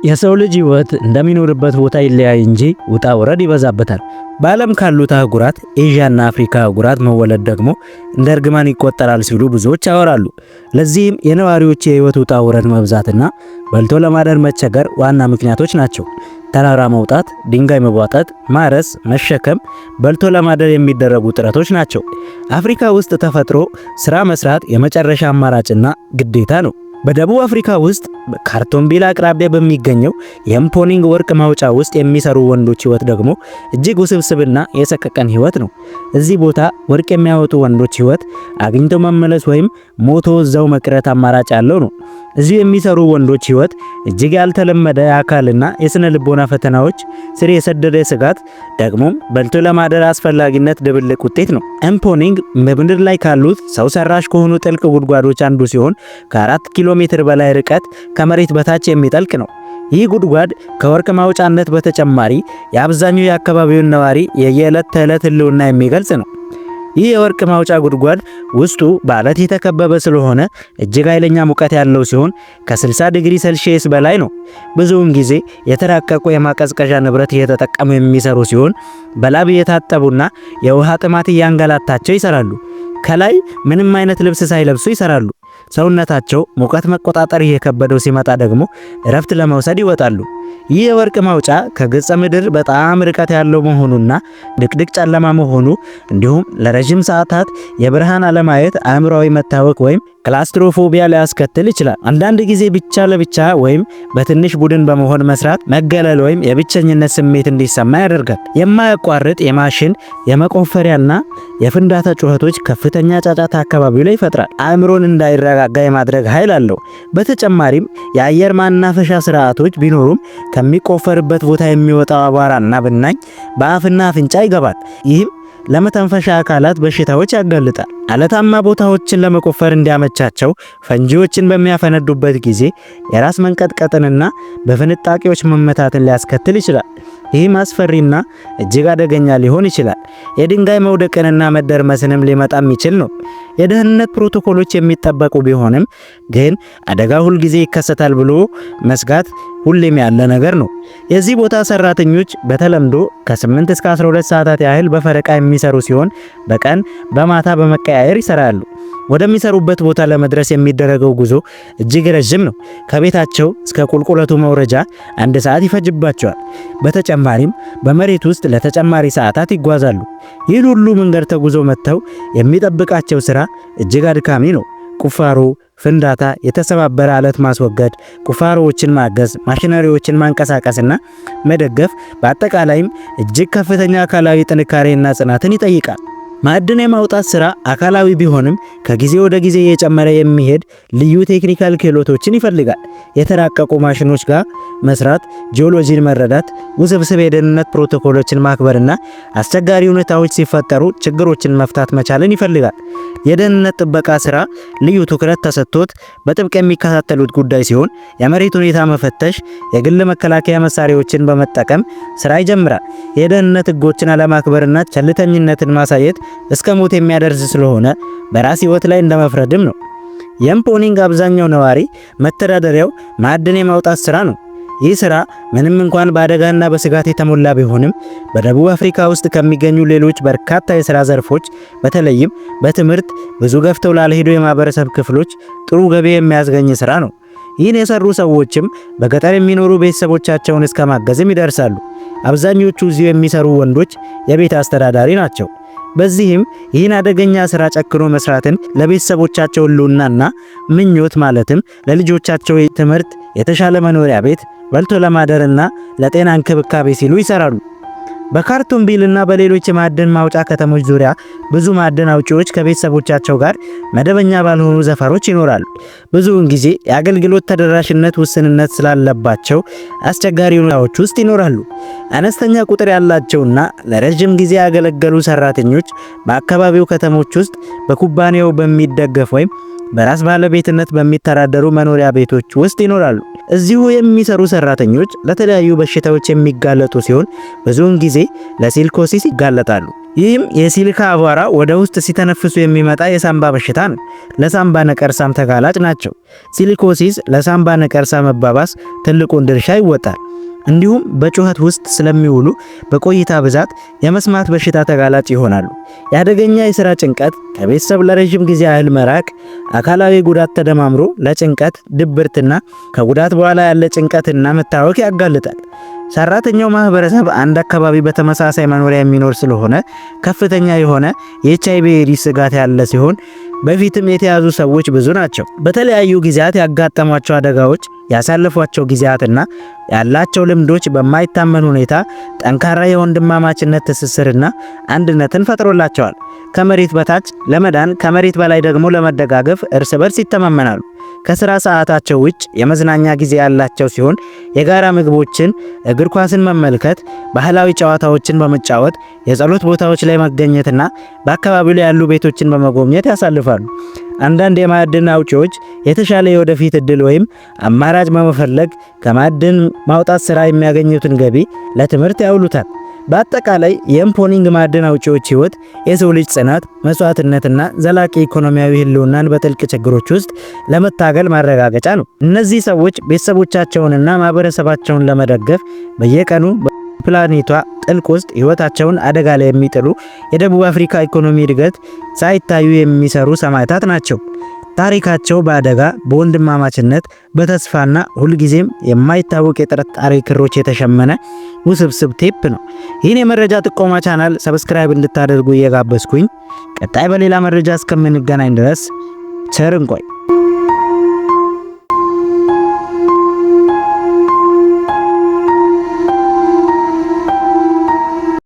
የሰው ልጅ ህይወት እንደሚኖርበት ቦታ ይለያይ እንጂ ውጣ ውረድ ይበዛበታል። በዓለም ካሉት አህጉራት ኤዥያና አፍሪካ አህጉራት መወለድ ደግሞ እንደ እርግማን ይቆጠራል ሲሉ ብዙዎች ያወራሉ። ለዚህም የነዋሪዎች የህይወት ውጣ ውረድ መብዛትና በልቶ ለማደር መቸገር ዋና ምክንያቶች ናቸው። ተራራ መውጣት፣ ድንጋይ መቧጠጥ፣ ማረስ፣ መሸከም በልቶ ለማደር የሚደረጉ ጥረቶች ናቸው። አፍሪካ ውስጥ ተፈጥሮ ስራ መስራት የመጨረሻ አማራጭና ግዴታ ነው። በደቡብ አፍሪካ ውስጥ ካርቶንቢል አቅራቢያ በሚገኘው የምፖኒንግ ወርቅ ማውጫ ውስጥ የሚሰሩ ወንዶች ህይወት ደግሞ እጅግ ውስብስብና የሰቀቀን ህይወት ነው። እዚህ ቦታ ወርቅ የሚያወጡ ወንዶች ህይወት አግኝቶ መመለስ ወይም ሞቶ እዛው መቅረት አማራጭ ያለው ነው። እዚህ የሚሰሩ ወንዶች ህይወት እጅግ ያልተለመደ የአካልና የስነ ልቦና ፈተናዎች፣ ስር የሰደደ ስጋት፣ ደግሞም በልቶ ለማደር አስፈላጊነት ድብልቅ ውጤት ነው። ምፖኒንግ በምድር ላይ ካሉት ሰው ሰራሽ ከሆኑ ጥልቅ ጉድጓዶች አንዱ ሲሆን ከ4 ኪሎ ሜትር በላይ ርቀት ከመሬት በታች የሚጠልቅ ነው። ይህ ጉድጓድ ከወርቅ ማውጫነት በተጨማሪ የአብዛኛው የአካባቢውን ነዋሪ የየዕለት ተዕለት ህልውና የሚገልጽ ነው። ይህ የወርቅ ማውጫ ጉድጓድ ውስጡ በአለት የተከበበ ስለሆነ እጅግ ኃይለኛ ሙቀት ያለው ሲሆን ከ60 ዲግሪ ሴልሺየስ በላይ ነው። ብዙውን ጊዜ የተራቀቁ የማቀዝቀዣ ንብረት እየተጠቀሙ የሚሰሩ ሲሆን በላብ እየታጠቡና የውሃ ጥማት እያንገላታቸው ይሰራሉ። ከላይ ምንም አይነት ልብስ ሳይለብሱ ይሰራሉ። ሰውነታቸው ሙቀት መቆጣጠር እየከበደው ሲመጣ ደግሞ እረፍት ለመውሰድ ይወጣሉ። ይህ የወርቅ ማውጫ ከገጸ ምድር በጣም ርቀት ያለው መሆኑና ድቅድቅ ጨለማ መሆኑ እንዲሁም ለረጅም ሰዓታት የብርሃን አለማየት አእምሯዊ መታወክ ወይም ክላስትሮፎቢያ ሊያስከትል ይችላል። አንዳንድ ጊዜ ብቻ ለብቻ ወይም በትንሽ ቡድን በመሆን መስራት መገለል ወይም የብቸኝነት ስሜት እንዲሰማ ያደርጋል። የማያቋርጥ የማሽን የመቆፈሪያና የፍንዳታ ጩኸቶች ከፍተኛ ጫጫታ አካባቢው ላይ ይፈጥራል። አእምሮን እንዳይረጋጋ የማድረግ ኃይል አለው። በተጨማሪም የአየር ማናፈሻ ስርዓቶች ቢኖሩም ከሚቆፈርበት ቦታ የሚወጣው አቧራና ብናኝ በአፍና አፍንጫ ይገባል። ይህም ለመተንፈሻ አካላት በሽታዎች ያጋልጣል። አለታማ ቦታዎችን ለመቆፈር እንዲያመቻቸው ፈንጂዎችን በሚያፈነዱበት ጊዜ የራስ መንቀጥቀጥንና በፍንጣቂዎች መመታትን ሊያስከትል ይችላል። ይህም አስፈሪና እጅግ አደገኛ ሊሆን ይችላል። የድንጋይ መውደቅንና መደርመስንም ሊመጣ የሚችል ነው። የደህንነት ፕሮቶኮሎች የሚጠበቁ ቢሆንም ግን አደጋ ሁል ጊዜ ይከሰታል ብሎ መስጋት ሁሌም ያለ ነገር ነው። የዚህ ቦታ ሰራተኞች በተለምዶ ከ8 እስከ 12 ሰዓታት ያህል በፈረቃ የሚሰሩ ሲሆን በቀን በማታ በመቀያየር ይሰራሉ። ወደሚሰሩበት ቦታ ለመድረስ የሚደረገው ጉዞ እጅግ ረጅም ነው። ከቤታቸው እስከ ቁልቁለቱ መውረጃ 1 ሰዓት ይፈጅባቸዋል። በተጨማሪም በመሬት ውስጥ ለተጨማሪ ሰዓታት ይጓዛሉ። ይህን ሁሉ መንገድ ተጉዞ መጥተው የሚጠብቃቸው ስራ እጅግ አድካሚ ነው። ቁፋሮ፣ ፍንዳታ፣ የተሰባበረ አለት ማስወገድ፣ ቁፋሮዎችን ማገዝ፣ ማሽነሪዎችን ማንቀሳቀስና መደገፍ፣ በአጠቃላይም እጅግ ከፍተኛ አካላዊ ጥንካሬና ጽናትን ይጠይቃል። ማዕድን የማውጣት ስራ አካላዊ ቢሆንም ከጊዜ ወደ ጊዜ እየጨመረ የሚሄድ ልዩ ቴክኒካል ክህሎቶችን ይፈልጋል። የተራቀቁ ማሽኖች ጋር መስራት፣ ጂኦሎጂን መረዳት፣ ውስብስብ የደህንነት ፕሮቶኮሎችን ማክበርና አስቸጋሪ ሁኔታዎች ሲፈጠሩ ችግሮችን መፍታት መቻልን ይፈልጋል። የደህንነት ጥበቃ ስራ ልዩ ትኩረት ተሰጥቶት በጥብቅ የሚከታተሉት ጉዳይ ሲሆን የመሬት ሁኔታ መፈተሽ፣ የግል መከላከያ መሳሪያዎችን በመጠቀም ስራ ይጀምራል። የደህንነት ህጎችን አለማክበርና ቸልተኝነትን ማሳየት እስከ ሞት የሚያደርስ ስለሆነ በራስ ህይወት ላይ እንደመፍረድም ነው። የምፖኒንግ አብዛኛው ነዋሪ መተዳደሪያው ማዕድን የማውጣት ስራ ነው። ይህ ስራ ምንም እንኳን በአደጋና በስጋት የተሞላ ቢሆንም በደቡብ አፍሪካ ውስጥ ከሚገኙ ሌሎች በርካታ የሥራ ዘርፎች በተለይም በትምህርት ብዙ ገፍተው ላልሄዱ የማህበረሰብ ክፍሎች ጥሩ ገቢ የሚያስገኝ ስራ ነው። ይህን የሰሩ ሰዎችም በገጠር የሚኖሩ ቤተሰቦቻቸውን እስከ ማገዝም ይደርሳሉ። አብዛኞቹ እዚሁ የሚሰሩ ወንዶች የቤት አስተዳዳሪ ናቸው። በዚህም ይህን አደገኛ ስራ ጨክኖ መስራትን ለቤተሰቦቻቸው ህልውናና ምኞት ማለትም ለልጆቻቸው ትምህርት፣ የተሻለ መኖሪያ ቤት፣ በልቶ ለማደርና ለጤና እንክብካቤ ሲሉ ይሰራሉ። በካርቶንቢልና በሌሎች የማዕድን ማውጫ ከተሞች ዙሪያ ብዙ ማዕድን አውጪዎች ከቤተሰቦቻቸው ጋር መደበኛ ባልሆኑ ሰፈሮች ይኖራሉ። ብዙውን ጊዜ የአገልግሎት ተደራሽነት ውስንነት ስላለባቸው አስቸጋሪ ሁኔታዎች ውስጥ ይኖራሉ። አነስተኛ ቁጥር ያላቸውና ለረጅም ጊዜ ያገለገሉ ሰራተኞች በአካባቢው ከተሞች ውስጥ በኩባንያው በሚደገፍ ወይም በራስ ባለቤትነት በሚተዳደሩ መኖሪያ ቤቶች ውስጥ ይኖራሉ። እዚሁ የሚሰሩ ሰራተኞች ለተለያዩ በሽታዎች የሚጋለጡ ሲሆን ብዙውን ጊዜ ለሲሊኮሲስ ይጋለጣሉ። ይህም የሲሊካ አቧራ ወደ ውስጥ ሲተነፍሱ የሚመጣ የሳምባ በሽታ ነው። ለሳምባ ነቀርሳም ተጋላጭ ናቸው። ሲሊኮሲስ ለሳምባ ነቀርሳ መባባስ ትልቁን ድርሻ ይወጣል። እንዲሁም በጩኸት ውስጥ ስለሚውሉ በቆይታ ብዛት የመስማት በሽታ ተጋላጭ ይሆናሉ። የአደገኛ የሥራ ጭንቀት፣ ከቤተሰብ ለረጅም ጊዜ ያህል መራቅ፣ አካላዊ ጉዳት ተደማምሮ ለጭንቀት ድብርትና ከጉዳት በኋላ ያለ ጭንቀትና መታወክ ያጋልጣል። ሰራተኛው ማህበረሰብ አንድ አካባቢ በተመሳሳይ መኖሪያ የሚኖር ስለሆነ ከፍተኛ የሆነ የኤችአይቪ ኤድስ ስጋት ያለ ሲሆን በፊትም የተያዙ ሰዎች ብዙ ናቸው። በተለያዩ ጊዜያት ያጋጠሟቸው አደጋዎች፣ ያሳለፏቸው ጊዜያትና ያላቸው ልምዶች በማይታመን ሁኔታ ጠንካራ የወንድማማችነት ትስስርና አንድነትን ፈጥሮላቸዋል። ከመሬት በታች ለመዳን ከመሬት በላይ ደግሞ ለመደጋገፍ እርስ በርስ ይተማመናሉ። ከስራ ሰዓታቸው ውጭ የመዝናኛ ጊዜ ያላቸው ሲሆን የጋራ ምግቦችን፣ እግር ኳስን መመልከት፣ ባህላዊ ጨዋታዎችን በመጫወት የጸሎት ቦታዎች ላይ መገኘትና በአካባቢው ላይ ያሉ ቤቶችን በመጎብኘት ያሳልፋሉ። አንዳንድ የማዕድን አውጪዎች የተሻለ የወደፊት እድል ወይም አማራጭ በመፈለግ ከማዕድን ማውጣት ስራ የሚያገኙትን ገቢ ለትምህርት ያውሉታል። በአጠቃላይ የኤምፖኒንግ ማዕድን አውጪዎች ህይወት የሰው ልጅ ጽናት፣ መስዋዕትነትና ዘላቂ ኢኮኖሚያዊ ህልውናን በጥልቅ ችግሮች ውስጥ ለመታገል ማረጋገጫ ነው። እነዚህ ሰዎች ቤተሰቦቻቸውንና ማህበረሰባቸውን ለመደገፍ በየቀኑ በፕላኔቷ ጥልቅ ውስጥ ህይወታቸውን አደጋ ላይ የሚጥሉ የደቡብ አፍሪካ ኢኮኖሚ እድገት ሳይታዩ የሚሰሩ ሰማዕታት ናቸው። ታሪካቸው በአደጋ፣ በወንድማማችነት፣ በተስፋና ሁልጊዜም የማይታወቅ የጥርጣሬ ክሮች የተሸመነ ውስብስብ ቴፕ ነው። ይህን የመረጃ ጥቆማ ቻናል ሰብስክራይብ እንድታደርጉ እየጋበዝኩኝ ቀጣይ በሌላ መረጃ እስከምንገናኝ ድረስ ቸር እንቆይ።